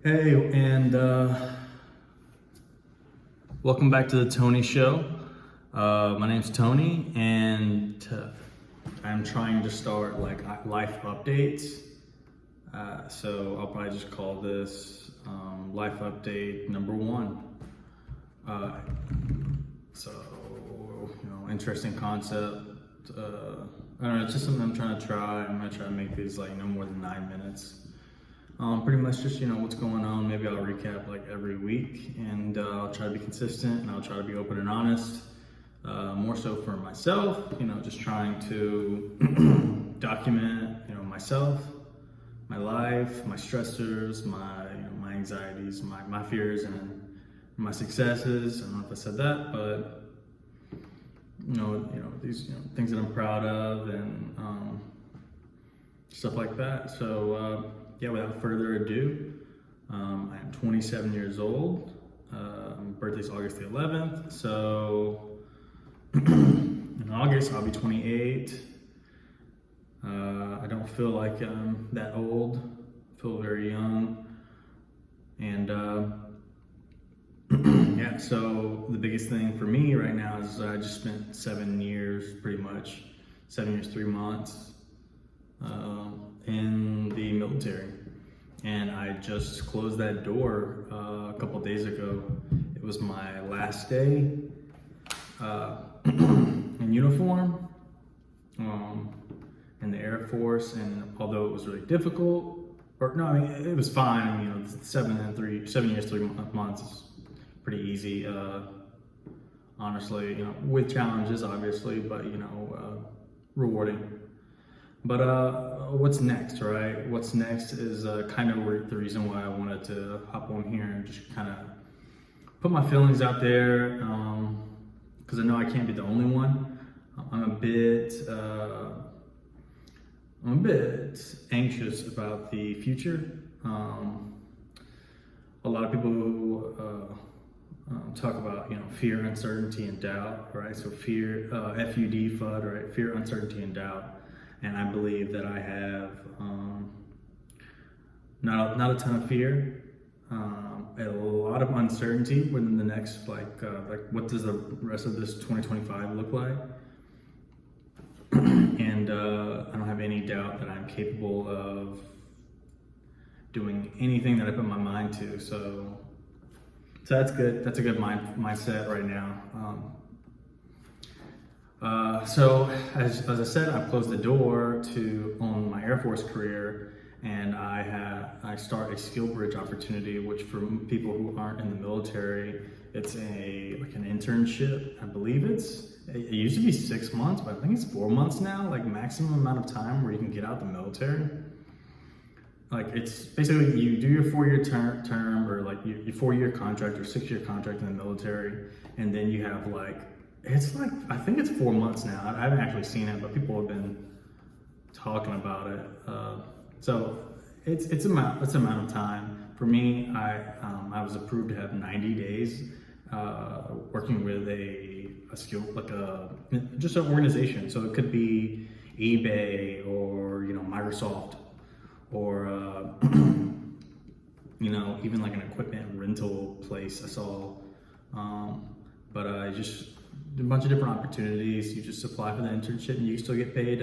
Hey, and welcome back to the Tony Show. My name's Tony, and I'm trying to start like life updates. So I'll probably just call this life update number 1. So interesting concept. I don't know. It's just something I'm trying to try. I'm gonna try to make these like no more than 9 minutes. Pretty much just, what's going on. Maybe I'll recap like every week, and I'll try to be consistent, and I'll try to be open and honest. More so for myself, just trying to document, myself, my life, my stressors, my anxieties, my fears, and my successes. I don't know if I said that, but these things that I'm proud of, and stuff like that. So yeah, without further ado, I am 27 years old. My birthday's August the 11th, so in August I'll be 28. I don't feel like I'm that old. I feel very young, and yeah. So the biggest thing for me right now is I just spent 7 years, pretty much 7 years 3 months in the military, and I just closed that door a couple days ago. It was my last day in uniform in the Air Force, and although it was really difficult, it was fine. 7 years 3 months is pretty easy, honestly, with challenges obviously, but rewarding. But what's next, right? What's next is kind of the reason why I wanted to hop on here and just kind of put my feelings out there, because I know I can't be the only one. I'm a bit anxious about the future. A lot of people who talk about fear, uncertainty, and doubt, right? So fear, FUD, FUD, right? Fear, uncertainty, and doubt. And I believe that I have not a ton of fear, a lot of uncertainty within the next like what does the rest of this 2025 look like? And I don't have any doubt that I'm capable of doing anything that I put my mind to. So that's good. That's a good mindset right now. So as I said, I've closed the door on my Air Force career, and I start a skill bridge opportunity, which for people who aren't in the military, it's an internship. I believe it used to be 6 months, but I think it's 4 months now, like maximum amount of time where you can get out the military. Like it's basically you do your 4-year term, or like your 4-year contract or 6-year contract in the military, and then you have I think it's 4 months now. I haven't actually seen it, but people have been talking about it. So it's amount of time. For me, I was approved to have 90 days working with a skill, just an organization. So it could be eBay or Microsoft, or even like an equipment rental place I saw. But I just a bunch of different opportunities. You just apply for the internship, and you still get paid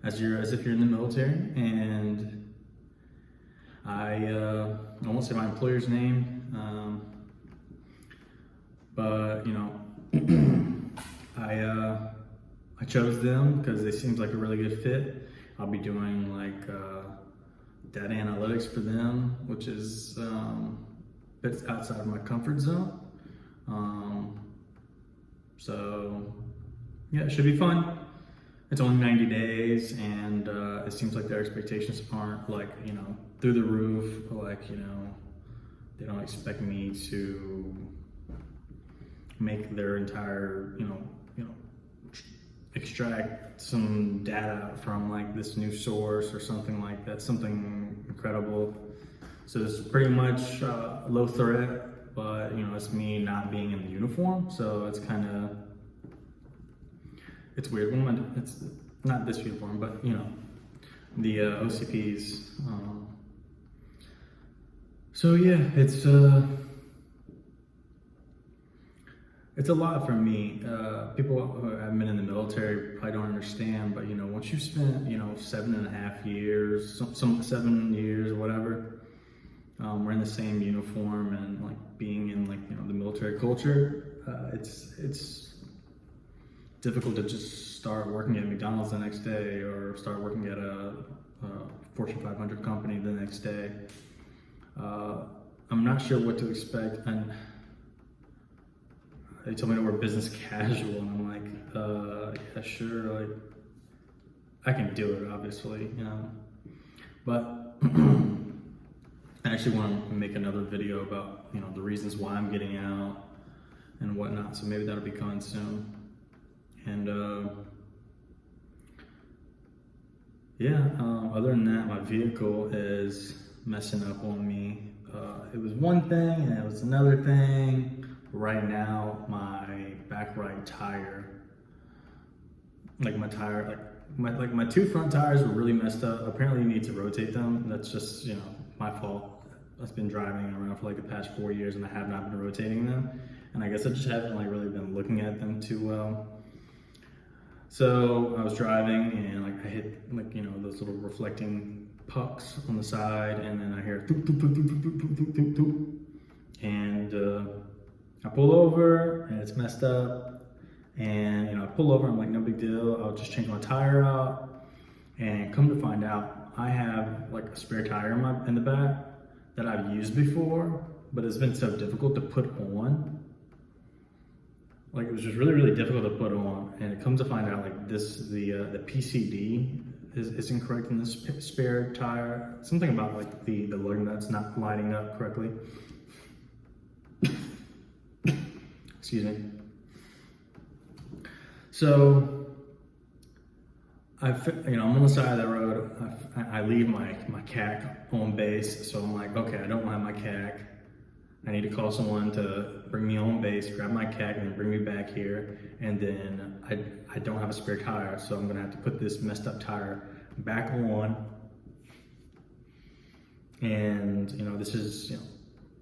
as if you're in the military. And I won't say my employer's name, but I chose them because they seemed like a really good fit. I'll be doing data analytics for them, which is a bit outside of my comfort zone. So yeah, it should be fun. It's only 90 days, and it seems like their expectations aren't through the roof. They don't expect me to make their entire extract some data from this new source or something like that, something incredible. So it's pretty much low threat, but it's me not being in the uniform, so it's it's weird. It's not this uniform, but the OCPs. So yeah, it's a lot for me. People who have been in the military probably don't understand, but once you spent 7.5 years, some 7 years or whatever, we're in the same uniform and like being in the military culture, it's difficult to just start working at McDonald's the next day or start working at a Fortune 500 company the next day. I'm not sure what to expect, and they told me to wear business casual, and I'm like, yeah, sure, like I can do it, obviously, but I actually want to make another video about the reasons why I'm getting out and whatnot. So maybe that'll be coming soon. And other than that, my vehicle is messing up on me. It was one thing and it was another thing. Right now, my back right tire, my two front tires were really messed up. Apparently you need to rotate them. That's just, my fault. I've been driving around for the past 4 years and I have not been rotating them. And I guess I just haven't really been looking at them too well. So I was driving and I hit those little reflecting pucks on the side, and then I hear doop, doop, doop, doop, doop, doop, doop, doop, doop. And I pull over and it's messed up. And I pull over, I'm like, no big deal, I'll just change my tire out. And come to find out, I have a spare tire in the back that I've used before, but it's been so difficult to put on. It was just really, really difficult to put on. And it comes to find out the PCD is incorrect in this spare tire. Something about the lug nuts not lining up correctly. Excuse me. So I'm on the side of the road. I leave my CAC on base. So I'm like, okay, I don't have my CAC. I need to call someone to bring me on base, grab my CAC, and bring me back here. And then I don't have a spare tire, so I'm gonna have to put this messed up tire back on. And this is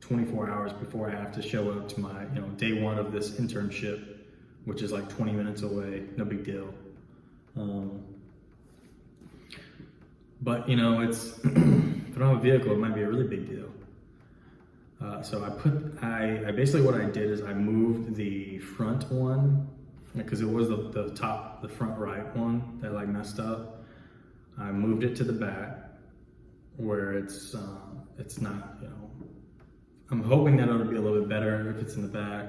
24 hours before I have to show up to my day one of this internship, which is 20 minutes away. No big deal. But it's if I don't have a vehicle, it might be a really big deal. So I basically what I did is I moved the front one, because it was the front right one that messed up. I moved it to the back where it's not, I'm hoping that it'll be a little bit better if it's in the back.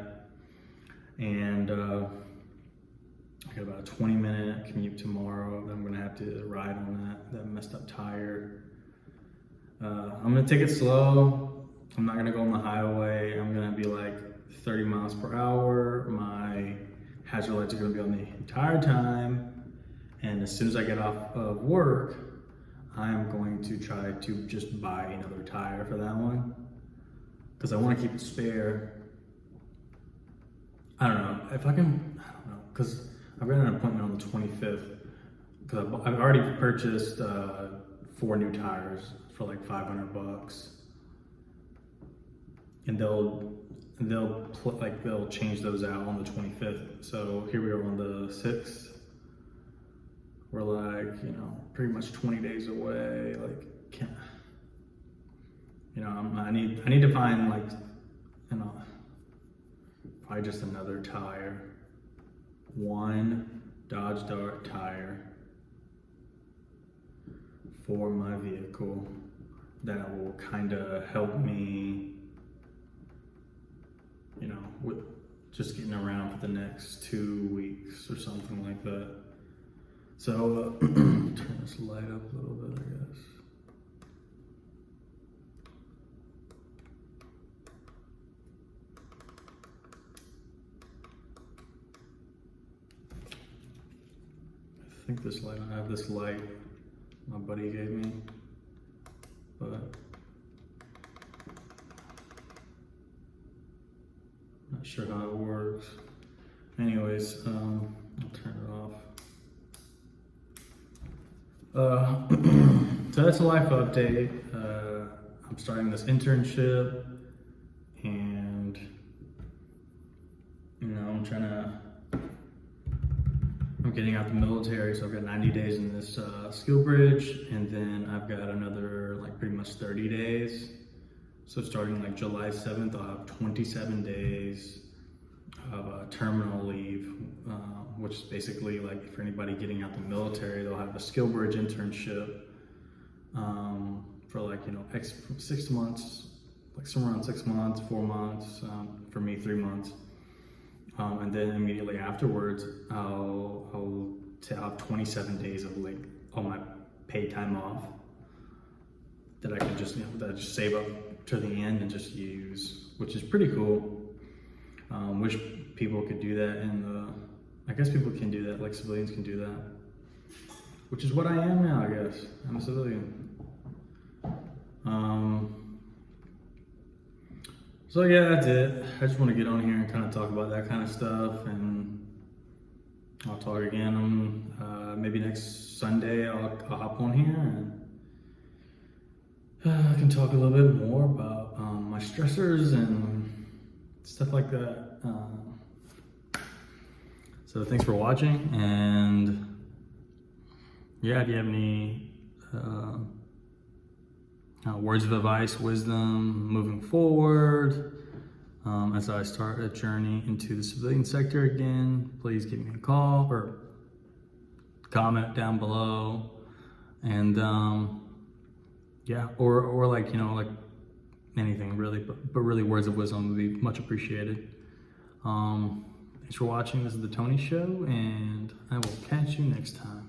And I got about a 20-minute commute tomorrow. I'm gonna have to ride on that messed up tire. I'm gonna take it slow. I'm not gonna go on the highway. I'm gonna be 30 miles per hour. My hazard lights are gonna be on the entire time. And as soon as I get off of work, I'm going to try to just buy another tire for that one, because I want to keep it spare. I don't know if I can. I don't know, because I've got an appointment on the 25th. Because I've already purchased 4 new tires for $500. And they'll change those out on the 25th. So here we are on the 6th. We're pretty much 20 days away. I need to find probably just another tire. One Dodge Dart tire for my vehicle that will kind of help me with just getting around for the next 2 weeks or something like that. So turn this light up a little bit, I guess. I think this light, I have this light my buddy gave me, but not sure how it works. Anyways, I'll turn it off. So that's a life update. I'm I'm starting this internship, and I'm getting out the military, so I've got 90 days in this skill bridge, and then I've got another like pretty much 30 days. So starting like July 7th, I'll have 27 days of terminal leave, which is basically like for anybody getting out the military, they'll have a skill bridge internship for like, 6 months, like somewhere around 6 months, 4 months, for me 3 months. And then immediately afterwards, I'll have 27 days of like all my paid time off that I can just, that I just save up to the end and just use, which is pretty cool. Wish people could do that I guess people can do that, like civilians can do that, which is what I am now, I guess. I'm a civilian. So yeah, that's it. I just want to get on here and kind of talk about that kind of stuff, and I'll talk again. Maybe next Sunday I'll hop on here and I can talk a little bit more about my stressors and stuff like that. So thanks for watching, and yeah, if you have any words of advice, wisdom moving forward, as I start a journey into the civilian sector again, please give me a call or comment down below. And yeah, or like, like anything really, but really words of wisdom would be much appreciated. Thanks for watching. This is The Tony Show, and I will catch you next time.